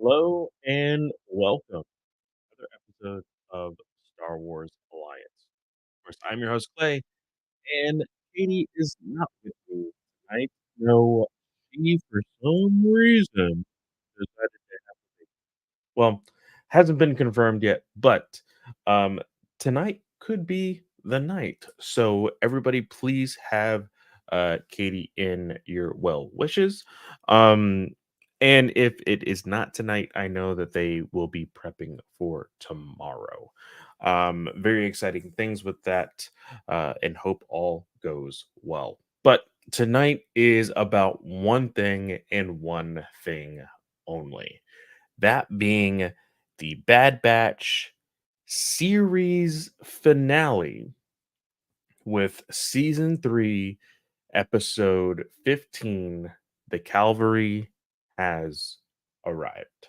Hello and welcome to another episode of Star Wars Alliance. Of course, I'm your host Clay, and Katie is not with me tonight. No, she for some reason decided to well, hasn't been confirmed yet, but um, tonight could be the night. So everybody, please have Katie in your well wishes. Um, and if it is not tonight, I know that they will be prepping for tomorrow. Very exciting things with that, and hope all goes well. But tonight is about one thing and one thing only, that being the Bad Batch series finale with season 3, episode 15. The Cavalry has arrived.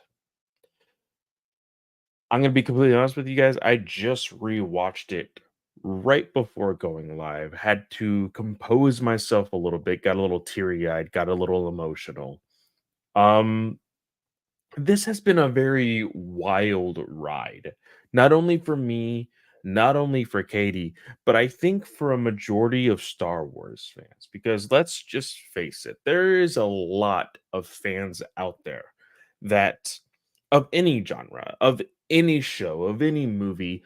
I'm going to be completely honest with you guys. I just rewatched it right before going live. Had to compose myself a little bit, got a little teary eyed, got a little emotional. Um, This has been a very wild ride, not only for me, not only for Katie, but I think for a majority of Star Wars fans. Because let's just face it, there is a lot of fans out there that, of any genre, of any show, of any movie,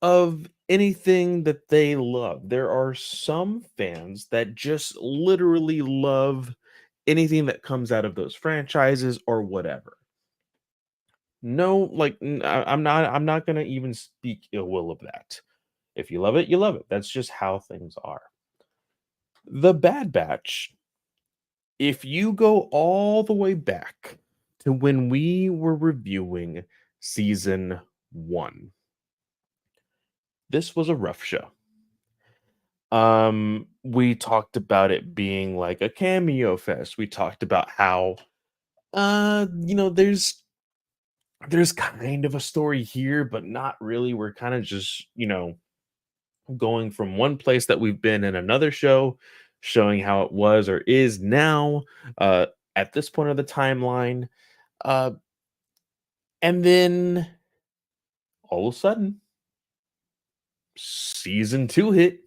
of anything that they love. There are some fans that just literally love anything that comes out of those franchises or whatever. No, like, I'm not gonna even speak ill will of that. If you love it, you love it. That's just how things are. The Bad Batch, if you go all the way back to when we were reviewing season 1, this was a rough show. We talked about it being like a cameo fest. We talked about how there's kind of a story here, but not really. We're kind of just, going from one place that we've been in another show, showing how it was or is now, uh, at this point of the timeline. Uh, and then all of a sudden, season 2 hit,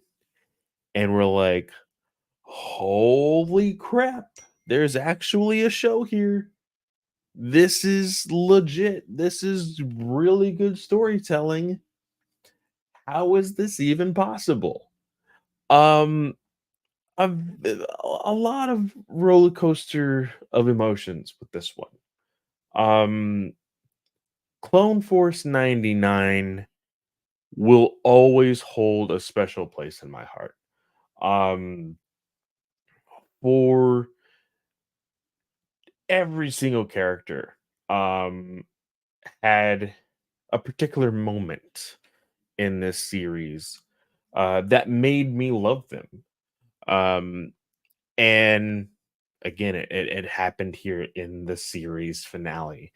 and we're like, holy crap, there's actually a show here. This is legit. This is really good storytelling. How is this even possible? Um, a lot of roller coaster of emotions with this one. Um, Clone Force 99 will always hold a special place in my heart. Um, for every single character, had a particular moment in this series that made me love them. Um, and again, it happened here in the series finale.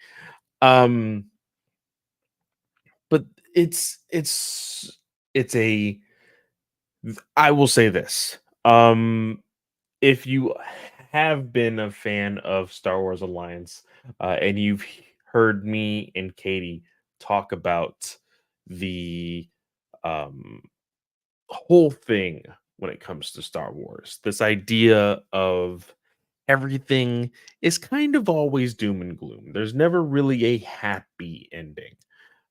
Um, but it's a I will say this. If you have been a fan of Star Wars Alliance, and you've heard me and Katie talk about the um whole thing when it comes to Star Wars, this idea of everything is kind of always doom and gloom. There's never really a happy ending.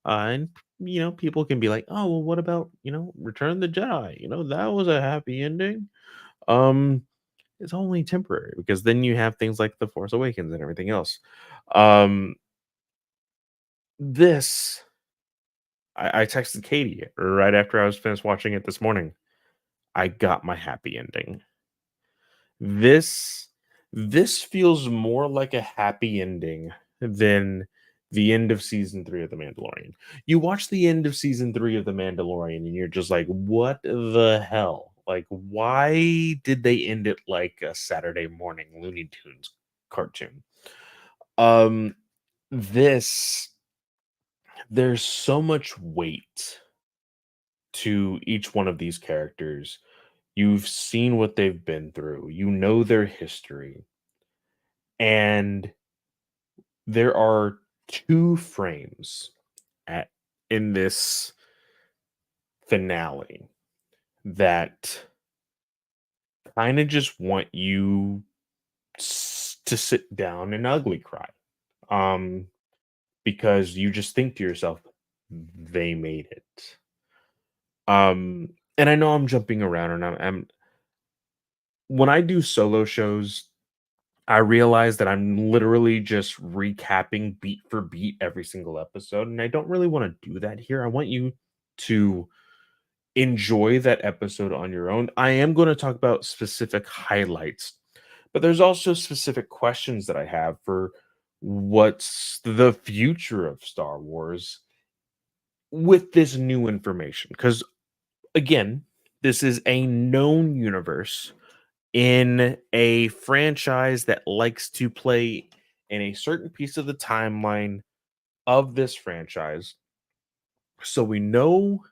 And people can be like, "Oh, well, what about Return of the Jedi? That was a happy ending." Um, it's only temporary because then you have things like The Force Awakens and everything else. Um, this I texted Katie right after I was finished watching it this morning. I got my happy ending. This this feels more like a happy ending than the end of season 3 of The Mandalorian. You watch the end of season 3 of The Mandalorian and you're just like, "What the hell? Like, why did they end it like a Saturday morning Looney Tunes cartoon?" Um, this there's so much weight to each one of these characters. You've seen what they've been through. You know their history. And there are two frames at in this finale that kind of just want you to sit down and ugly cry. Um, because you just think to yourself, they made it. And I know I'm jumping around, and I'm when I do solo shows, I realize that I'm literally just recapping beat for beat every single episode, and I don't really want to do that here. I want you to enjoy that episode on your own. I am going to talk about specific highlights, but there's also specific questions that I have for what's the future of Star Wars with this new information. Because again, this is a known universe in a franchise that likes to play in a certain piece of the timeline of this franchise. So we know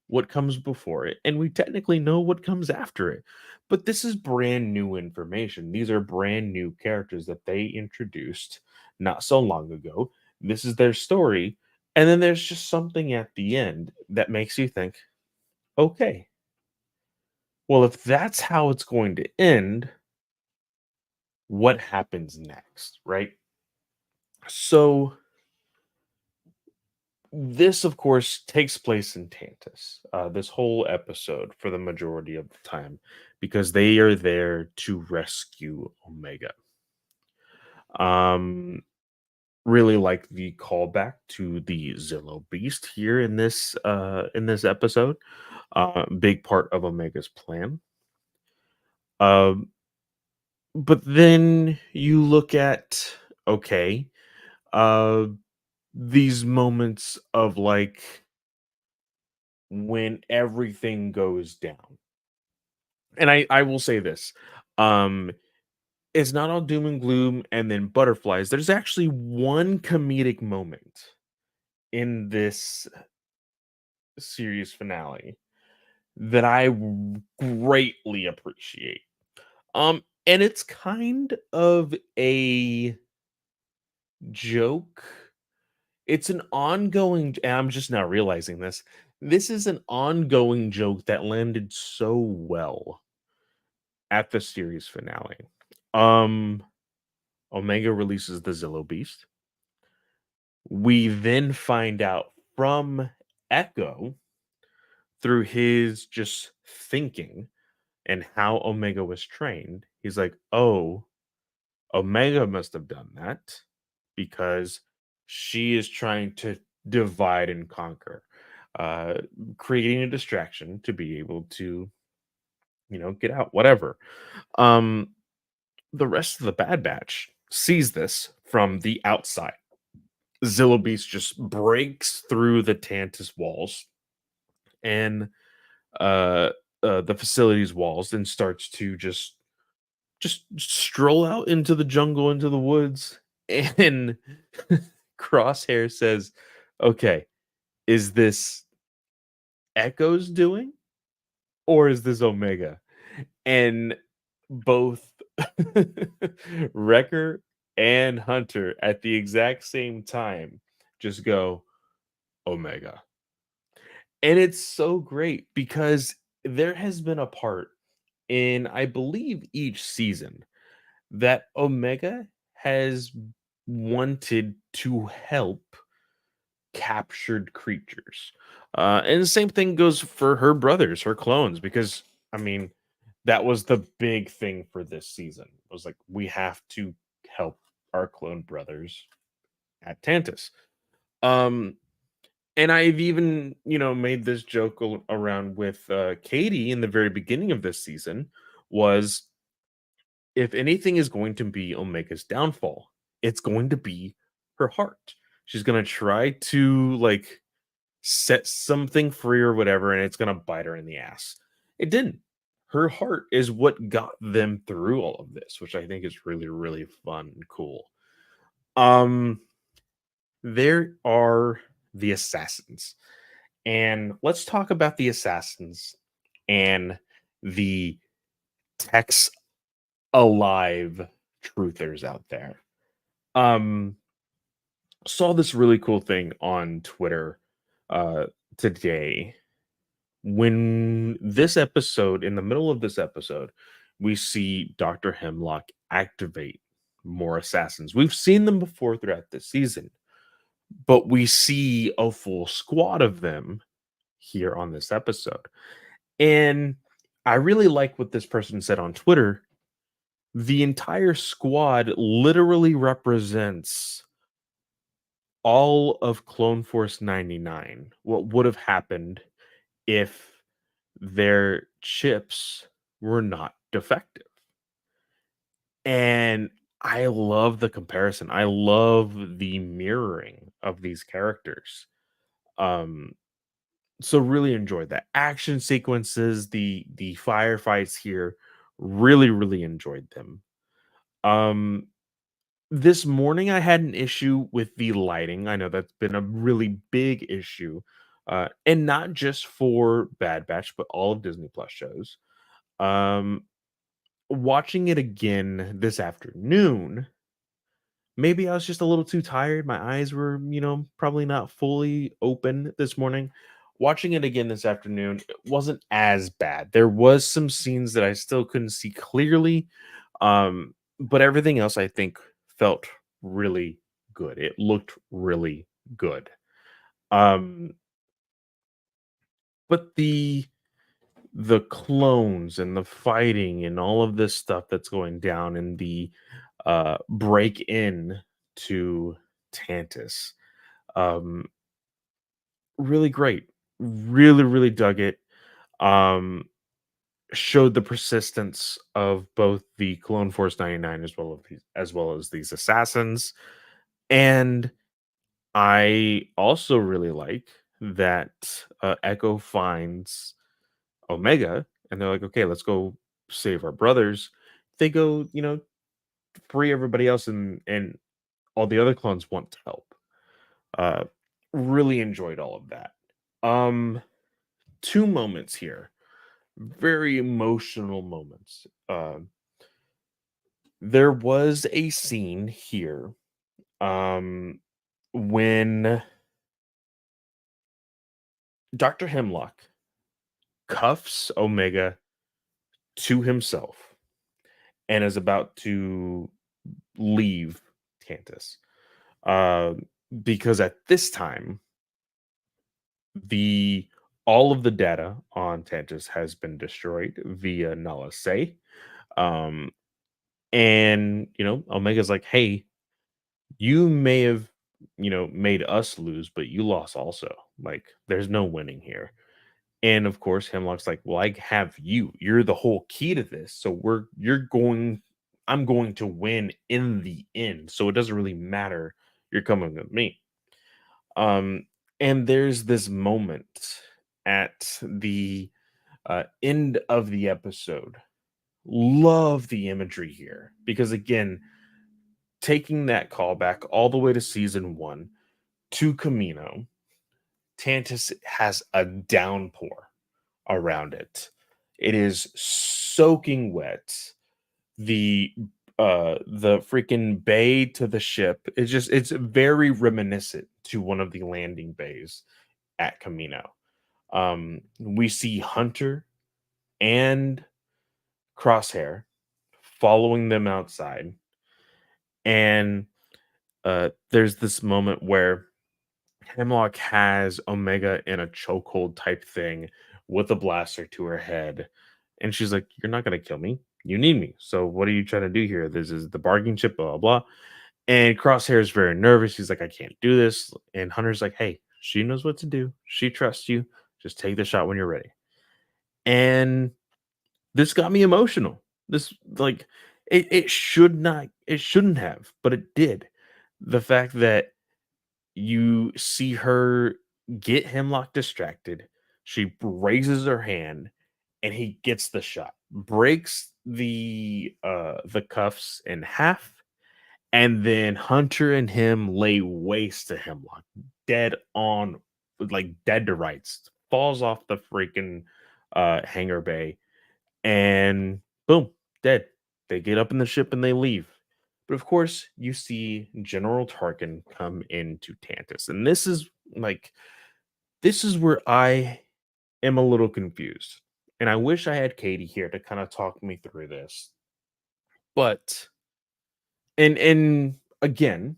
what comes before it, and we technically know what comes after it. But this is brand new information. These are brand new characters that they introduced not so long ago. This is their story. And then there's just something at the end that makes you think, okay, well, if that's how it's going to end, what happens next, right? So this, of course, takes place in Tantus. This whole episode, for the majority of the time, because they are there to rescue Omega. Um, really like the callback to the Zillow Beast here in this episode. Big part of Omega's plan. Um, but then you look at okay, uh, these moments of like when everything goes down. And I will say this, um, it's not all doom and gloom and then butterflies. There's actually one comedic moment in this series finale that greatly appreciate. And it's kind of a joke. It's an ongoing, and I'm just now realizing this. This is an ongoing joke that landed so well at the series finale. Um, Omega releases the Zillow Beast. We then find out from Echo through his just thinking and how Omega was trained. He's like, oh, Omega must have done that because she is trying to divide and conquer, uh, creating a distraction to be able to, get out, whatever. Um, the rest of the Bad Batch sees this from the outside. Zillow Beast just breaks through the Tantus walls and uh, the facility's walls and starts to just stroll out into the jungle, into the woods. And Crosshair says, "Okay, is this Echo's doing, or is this Omega?" And both Wrecker and Hunter at the exact same time just go Omega. And it's so great because there has been a part in, I believe, each season that Omega has wanted to help captured creatures. And the same thing goes for her brothers, her clones, because I mean, that was the big thing for this season. It was like, we have to help our clone brothers at Tantus. Um, and I've even, made this joke around with Katie in the very beginning of this season was if anything is going to be Omega's downfall, it's going to be her heart. She's going to try to like set something free or whatever, and it's going to bite her in the ass. It didn't. Her heart is what got them through all of this, which I think is really, really fun and cool. Um, there are the assassins. And let's talk about the assassins and the Tex alive truthers out there. Um, Saw this really cool thing on Twitter uh today. When this episode, in the middle of this episode, we see Dr. Hemlock activate more assassins. We've seen them before throughout the season, but we see a full squad of them here on this episode. And I really like what this person said on Twitter. The entire squad literally represents all of Clone Force 99. What would have happened if their chips were not defective. And I love the comparison. I love the mirroring of these characters. Um so really enjoyed that. Action sequences, the firefights here, really enjoyed them. Um this morning I had an issue with the lighting. I know that's been a really big issue. And not just for Bad Batch, but all of Disney Plus shows. Um Watching it again this afternoon, maybe I was just a little too tired. My eyes were, probably not fully open this morning. Watching it again this afternoon, it wasn't as bad. There was some scenes that I still couldn't see clearly, but everything else I think felt really good. It looked really good. Um, but the clones and the fighting and all of this stuff that's going down in the break in to Tantus. Um, really great. Really dug it. Um, Showed the persistence of both the Clone Force 99 as well as these assassins. And I also really like that Echo finds Omega and they're like, okay, let's go save our brothers. They go, free everybody else, and all the other clones want to help. Uh, really enjoyed all of that. Um, Two moments here, very emotional moments. There was a scene here, um, when Dr. Hemlock cuffs Omega to himself and is about to leave Tantus. Uh, because at this time, the all of the data on Tantus has been destroyed via Nala Se. Um, and Omega's like, hey, you may have, made us lose, but you lost also. Like, there's no winning here. And of course, Hemlock's like, well, I have you. You're the whole key to this. So I'm going to win in the end. So it doesn't really matter. You're coming with me. Um, and there's this moment at the end of the episode. Love the imagery here because, again, taking that callback all the way to season one to Camino, Tantus has a downpour around it. It is soaking wet. The freaking bay to the ship, it's very reminiscent to one of the landing bays at Camino. We see Hunter and Crosshair following them outside, and there's this moment where Hemlock has Omega in a chokehold type thing with a blaster to her head, and she's like, "You're not gonna kill me. You need me. So what are you trying to do here? This is the bargaining chip, blah blah." Blah. And Crosshair is very nervous. He's like, "I can't do this." And Hunter's like, "Hey, she knows what to do. She trusts you. Just take the shot when you're ready." And this got me emotional. This like it shouldn't have, but it did. The fact that you see her get Hemlock distracted, she raises her hand and he gets the shot. Breaks the cuffs in half, and then Hunter and him lay waste to Hemlock. Dead on, like dead to rights. Falls off the freaking hangar bay and boom, dead. They get up in the ship and they leave. But of course, you see General Tarkin come into Tantus. And like, this is where I am a little confused. And I wish I had Katie here to kind of talk me through this. But and again,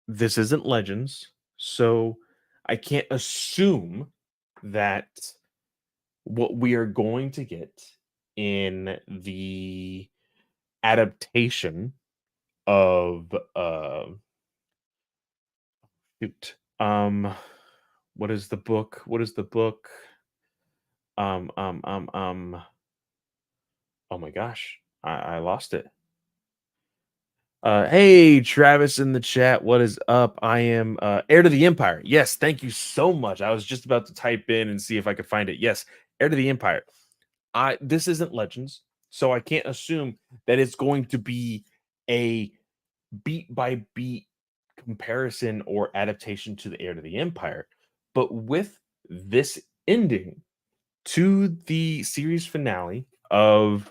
this isn't Legends, so I can't assume that what we are going to get in the adaptation of shoot, what is the book? What is the book? Um, um, um, um. Oh my gosh, I lost it. Hey, Travis in the chat. What is up? I am Heir to the Empire. Yes, thank you so much. I was just about to type in and see if I could find it. Yes, Heir to the Empire. I This isn't Legends, so I can't assume that it's going to be a beat by beat comparison or adaptation to the Heir to the Empire. But with this ending to the series finale of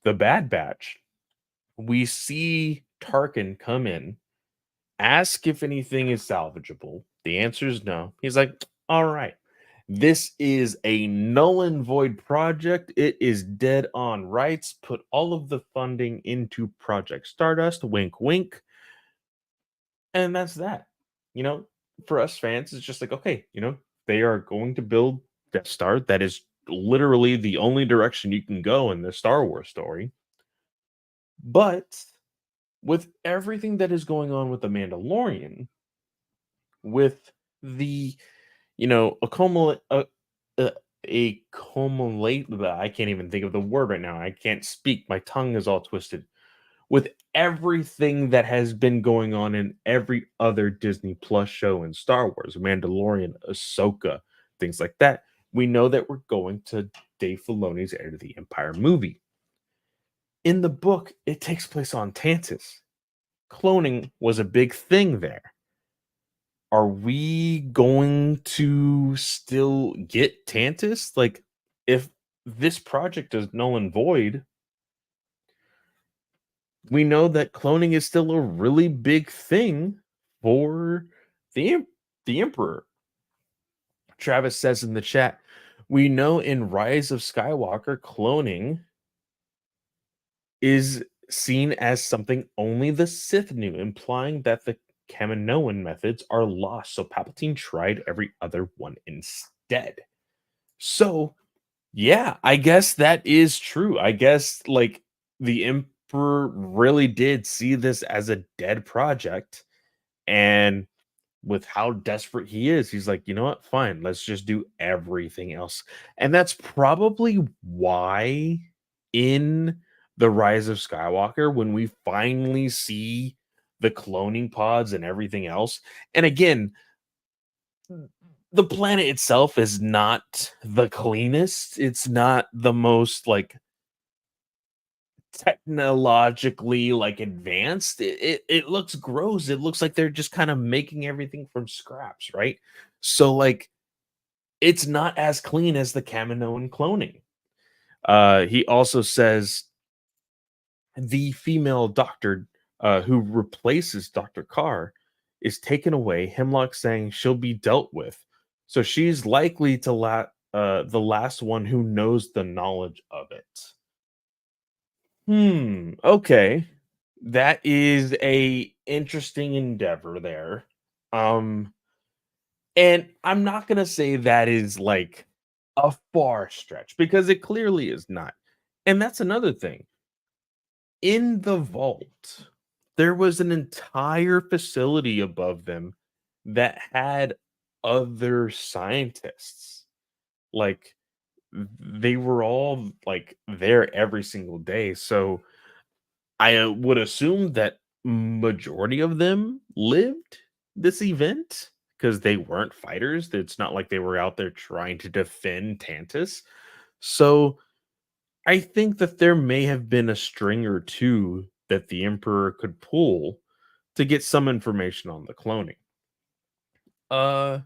the Bad Batch, we see Tarkin come in, ask if anything is salvageable. The answer is no. He's like, all right, this is a null and void project. It is dead on rights. Put all of the funding into Project Stardust. Wink, wink. And that's that. You know, for us fans, it's just like, okay, they are going to build Death Star. That is literally the only direction you can go in the Star Wars story. But with everything that is going on with the Mandalorian, with the accumulate accumulate. I can't even think of the word right now. I can't speak. My tongue is all twisted. With everything that has been going on in every other Disney Plus show in Star Wars, Mandalorian, Ahsoka, things like that, we know that we're going to Dave Filoni's Heir to the Empire movie. In the book, it takes place on Tantus. Cloning was a big thing there. Are we going to still get Tantus? Like, if this project is null and void, we know that cloning is still a really big thing for the Emperor. Travis says in the chat, we know in Rise of Skywalker, cloning is seen as something only the Sith knew, implying that the Kaminoan methods are lost. So Palpatine tried every other one instead. So, yeah, I guess that is true. I guess like the Emperor really did see this as a dead project. And with how desperate he is, he's like, you know what? Fine, let's just do everything else. And that's probably why in The Rise of Skywalker, when we finally see the cloning pods and everything else, and again, the planet itself is not the cleanest. It's not the most like technologically like advanced. It looks gross. It looks like they're just kind of making everything from scraps, right? So like it's not as clean as the Kaminoan cloning. He also says the female doctor who replaces Dr. Carr is taken away, Hemlock saying she'll be dealt with. So she's likely to the last one who knows the knowledge of it. Okay. That is a interesting endeavor there. Um, and I'm not gonna say that is like a far stretch because it clearly is not. And that's another thing. In the vault, there was an entire facility above them that had other scientists. Like they were all like there every single day. So I would assume that majority of them lived this event because they weren't fighters. It's not like they were out there trying to defend Tantus. So I think that there may have been a string or two that the Emperor could pull to get some information on the cloning. Uh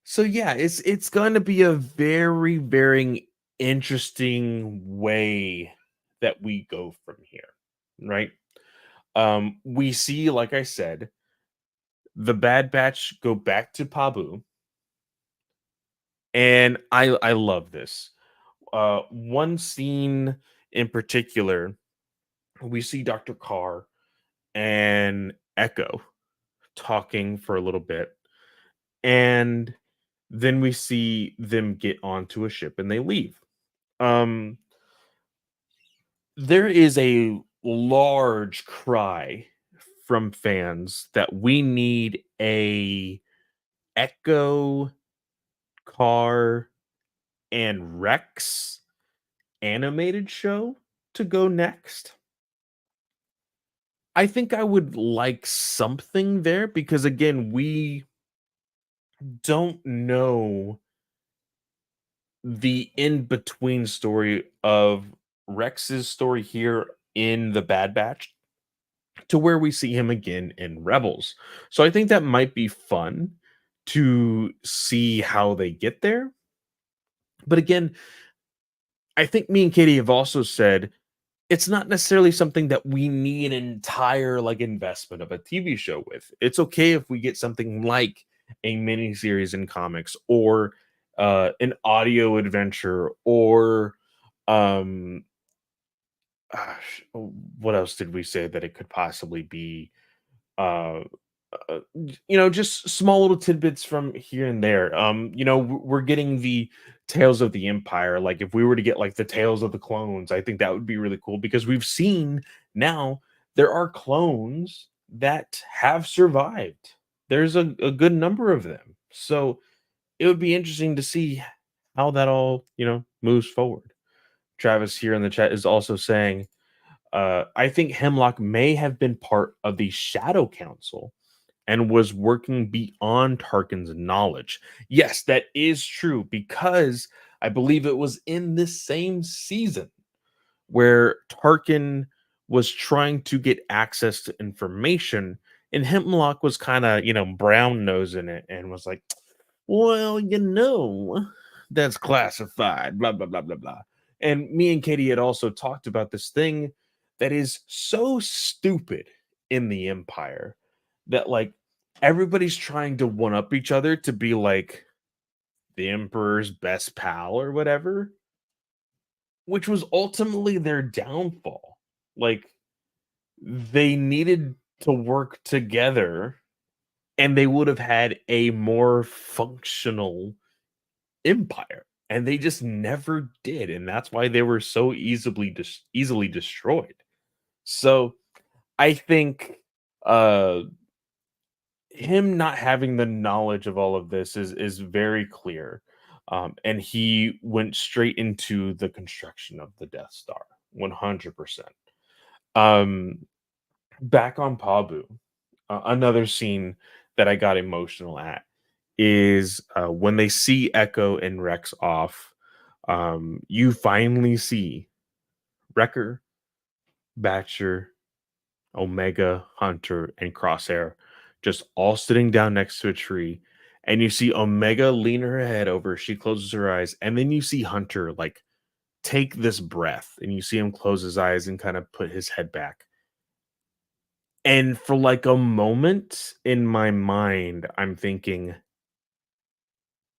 so yeah, it's going to be a very very interesting way that we go from here, right? We see, like I said, the Bad Batch go back to Pabu, and I love this. One scene in particular, we see Dr. Carr and Echo talking for a little bit, and then we see them get onto a ship and they leave. Um, there is a large cry from fans that we need a Echo, Car, and Rex animated show to go next. I think I would like something there because again, we don't know the in between story of Rex's story here in the Bad Batch to where we see him again in Rebels. So I think that might be fun to see how they get there. But again, I think me and Katie have also said it's not necessarily something that we need an entire like investment of a TV show with. It's okay if we get something like a mini series in comics or an audio adventure or um what else did we say that it could possibly be? Uh, just small little tidbits from here and there. We're getting the Tales of the Empire. Like if we were to get like the Tales of the Clones, I think that would be really cool because we've seen now there are clones that have survived. There's a good number of them. So it would be interesting to see how that all, moves forward. Travis here in the chat is also saying, I think Hemlock may have been part of the Shadow Council and was working beyond Tarkin's knowledge. Yes, that is true because I believe it was in this same season where Tarkin was trying to get access to information, and Hemlock was kind of, brown nosing it and was like, well, that's classified, blah, blah, blah, blah, blah. And me and Katie had also talked about this thing that is so stupid in the Empire that, like, everybody's trying to one up each other to be like the Emperor's best pal or whatever, which was ultimately their downfall. Like, they needed to work together and they would have had a more functional empire, and they just never did, and that's why they were so easily destroyed. So, I think, uh, him not having the knowledge of all of this is very clear, and he went straight into the construction of the Death Star, 100%. Um, Back on Pabu, another scene that I got emotional at is, when they see Echo and Rex off, you finally see Wrecker, Batcher, Omega, Hunter, and Crosshair just all sitting down next to a tree. And you see Omega lean her head over, she closes her eyes, and then you see Hunter like take this breath, and you see him close his eyes and kind of put his head back. And for like a moment in my mind, I'm thinking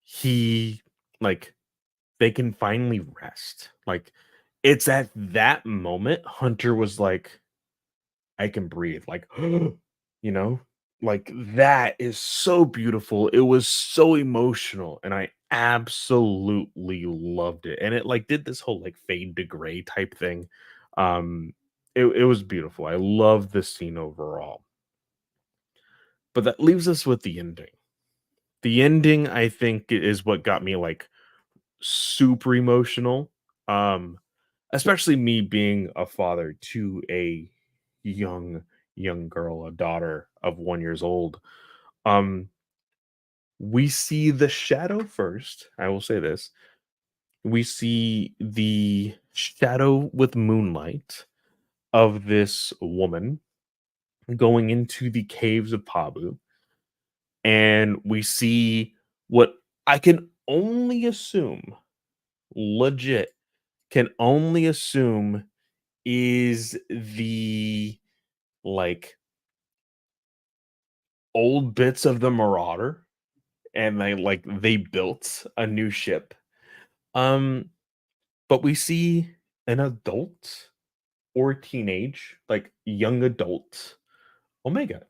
he like they can finally rest. Like it's at that moment Hunter was like, I can breathe. Like, you know, like that is so beautiful. It was so emotional, and I absolutely loved it. And it like did this whole like fade to gray type thing. It was beautiful. I love the scene overall. But that leaves us with the ending. The ending, I think, is what got me like super emotional. Um, Especially me being a father to a young young girl, a daughter of 1 years old. Um, we see the shadow first. I will say this. We see the shadow with moonlight of this woman going into the caves of Pabu, and we see what I can only assume, legit, can only assume is the like old bits of the Marauder, and they built a new ship. Um, but we see an adult or teenage, like young adult Omega.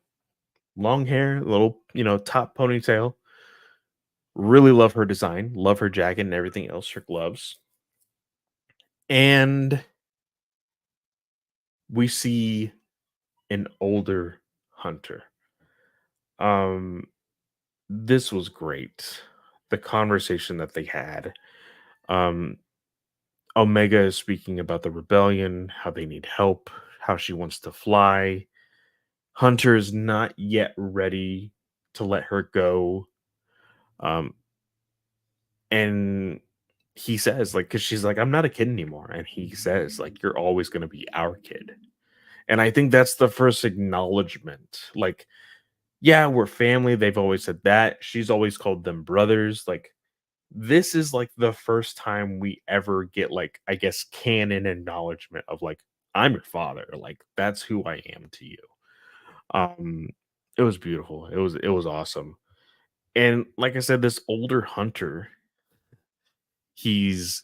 Long hair, little, top ponytail. Really love her design, love her jacket and everything else, her gloves. And we see an older hunter. Um, this was great. The conversation that they had. Um, Omega is speaking about the rebellion, how they need help, how she wants to fly. Hunter is not yet ready to let her go. Um, and he says, like, because she's like, I'm not a kid anymore. And he says, like, you're always going to be our kid. And I think that's the first acknowledgement. Like, yeah, we're family. They've always said that. She's always called them brothers. Like, this is like the first time we ever get, like, I guess, canon acknowledgement of, like, I'm your father. Like, that's who I am to you. Um, it was beautiful. It was awesome. And like I said, this older hunter, he's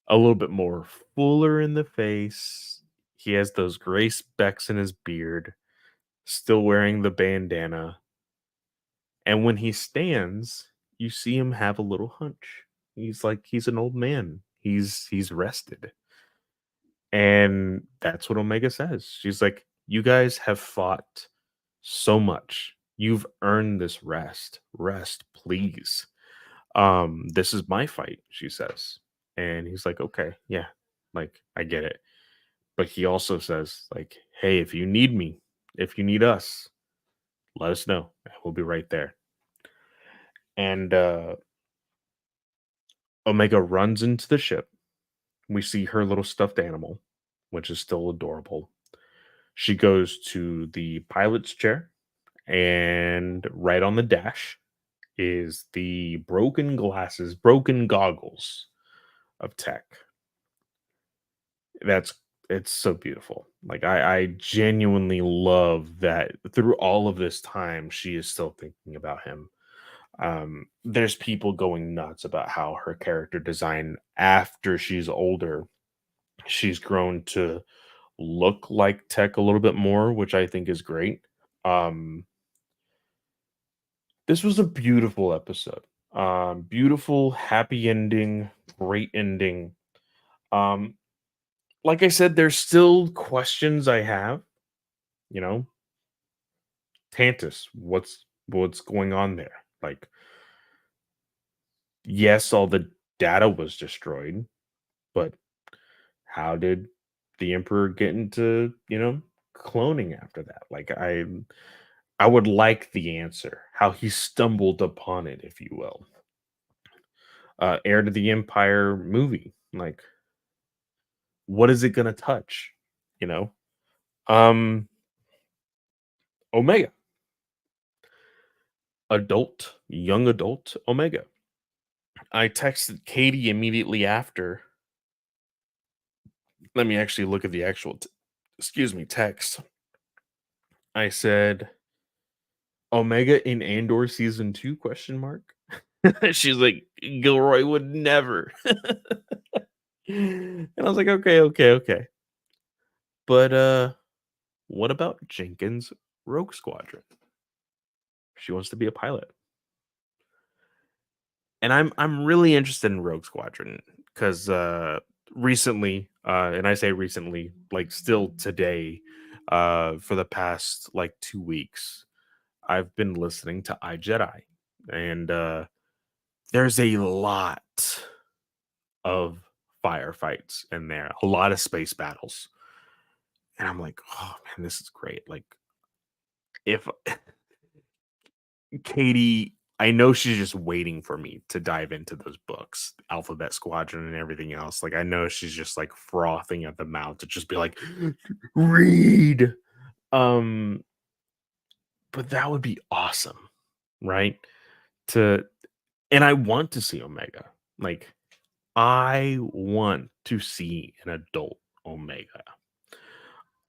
a little bit more fuller in the face. He has those gray specks in his beard, still wearing the bandana. And when he stands, you see him have a little hunch. He's an old man. He's rested. And that's what Omega says. She's like, "You guys have fought so much. You've earned this rest. Rest, please." This is my fight, she says. And he's like, "Okay, yeah. Like, I get it." But he also says, like, "Hey, if you need me, if you need us, let us know. We'll be right there." And Omega runs into the ship. We see her little stuffed animal, which is still adorable. She goes to the pilot's chair, and right on the dash is the broken glasses, broken goggles of Tech. That's it's so beautiful. Like, I genuinely love that through all of this time, she is still thinking about him. There's people going nuts about how her character design after she's older, she's grown to look like Tech a little bit more, which I think is great. Um, this was a beautiful episode. Beautiful, happy ending, great ending. Um, like I said, there's still questions I have. You know, Tantus, what's going on there? Like, yes, all the data was destroyed, but how did the Emperor get into, cloning after that? Like, I would like the answer, how he stumbled upon it, if you will. Heir to the Empire movie, like, what is it gonna touch? You know? Um, Omega, adult, young adult Omega. I texted Katie immediately after. Let me actually look at the actual excuse me, text. I said, "Omega in Andor season 2 question mark?" She's like, "Gilroy would never." And I was like, "Okay, okay, okay." But what about Jenkins Rogue Squadron? She wants to be a pilot. And I'm really interested in Rogue Squadron because recently, and I say recently, like still today, for the past like 2 weeks, I've been listening to iJedi, and there's a lot of firefights in there, a lot of space battles, and I'm like, oh man, this is great. Like, if Katie, I know she's just waiting for me to dive into those books, Alphabet Squadron and everything else. Like, I know she's just like frothing at the mouth to just be like, read. Um, but that would be awesome, right? To And I want to see Omega. Like, I want to see an adult Omega.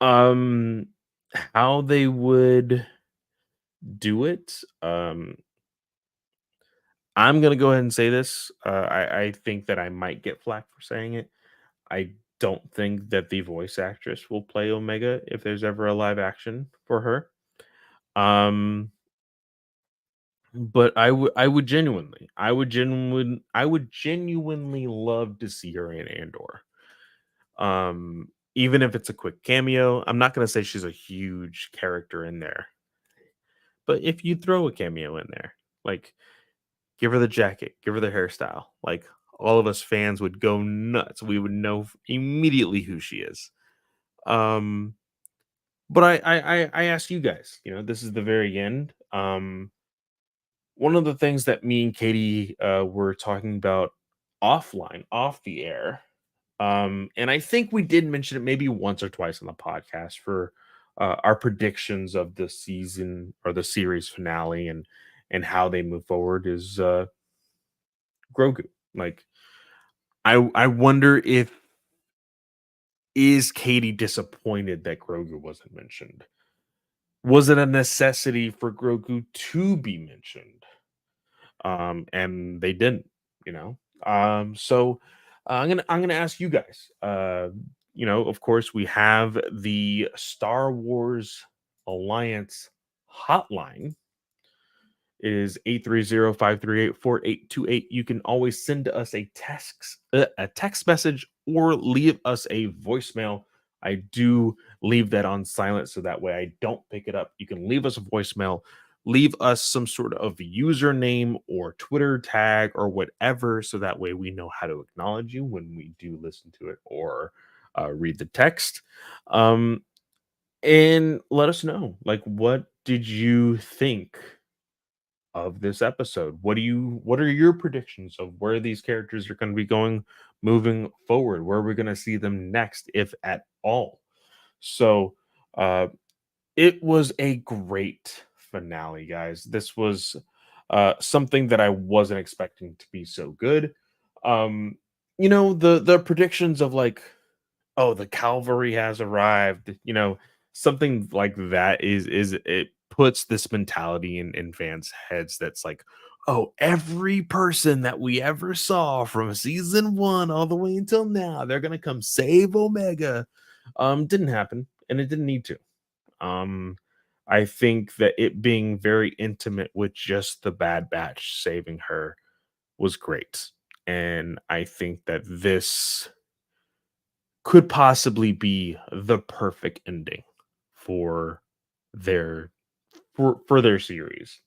Um, how they would do it, I'm gonna go ahead and say this. I think that I might get flack for saying it. I don't think that the voice actress will play Omega if there's ever a live action for her. Um, but I would genuinely love to see her in Andor. Even if it's a quick cameo, I'm not gonna say she's a huge character in there, but if you throw a cameo in there, like give her the jacket, give her the hairstyle, like all of us fans would go nuts. We would know immediately who she is. Um, but I ask you guys, this is the very end. One of the things that me and Katie were talking about offline, off the air, and I think we did mention it maybe once or twice on the podcast for our predictions of the season or the series finale and how they move forward is Grogu. Like I wonder if is Katie disappointed that Grogu wasn't mentioned? Was it a necessity for Grogu to be mentioned? And they didn't, you know. So I'm gonna ask you guys. Of course, we have the Star Wars Alliance hotline is 830-538-4828. You can always send us a text message or leave us a voicemail. I do leave that on silent so that way I don't pick it up. You can leave us a voicemail, leave us some sort of username or Twitter tag or whatever so that way we know how to acknowledge you when we do listen to it or read the text. Um, and let us know, like, what did you think of this episode? What are your predictions of where these characters are going to be going moving forward? Where we're going to see them next, if at all? So, uh it was a great finale, guys. This was something that I wasn't expecting to be so good. Um, the predictions of like, oh, the cavalry has arrived, something like that is it puts this mentality in fans' heads that's like, oh, every person that we ever saw from season one all the way until now, they're gonna come save Omega. Didn't happen, and it didn't need to. Um, I think that it being very intimate with just the Bad Batch saving her was great. And I think that this could possibly be the perfect ending for their for their series.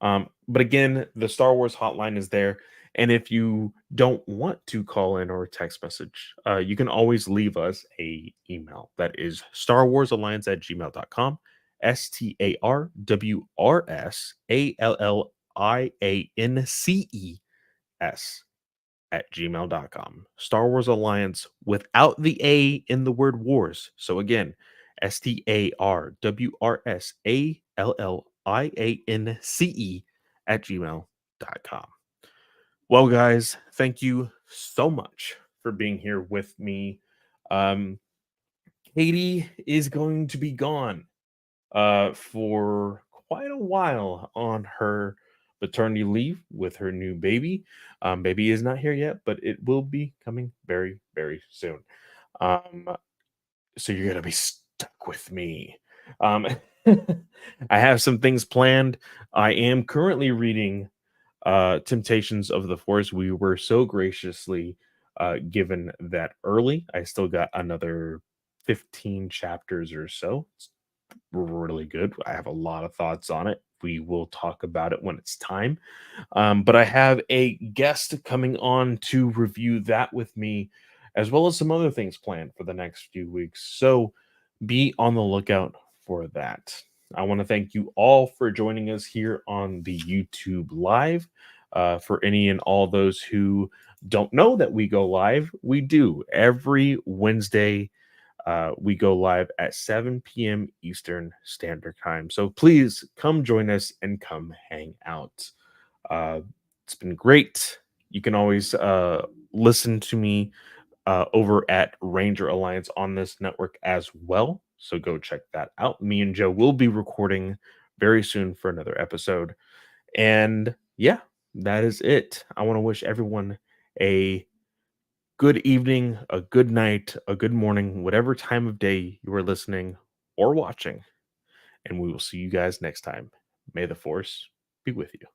But again, the Star Wars hotline is there. And if you don't want to call in or text message, you can always leave us a email. That is StarWarsAlliance@gmail.com. StarWarsAlliance at gmail.com. Star Wars Alliance without the A in the word wars. So again, StarWarsAlliance at gmail.com. Well, guys, thank you so much for being here with me. Um, Katie is going to be gone for quite a while on her paternity leave with her new baby. Baby is not here yet, but it will be coming very, very soon. Um, so you're gonna be stuck with me. Um, I have some things planned. I am currently reading Temptations of the Force. We were so graciously given that early. I still got another 15 chapters or so. It's really good. I have a lot of thoughts on it. We will talk about it when it's time. But I have a guest coming on to review that with me, as well as some other things planned for the next few weeks. So be on the lookout for that. I want to thank you all for joining us here on the YouTube Live. For any and all those who don't know that we go live, we do every Wednesday. We go live at 7 p.m. Eastern Standard Time. So please come join us and come hang out. Uh, it's been great. You can always listen to me over at Ranger Alliance on this network as well. So go check that out. Me and Joe will be recording very soon for another episode. And yeah, that is it. I want to wish everyone a good evening, a good night, a good morning, whatever time of day you are listening or watching. And we will see you guys next time. May the force be with you.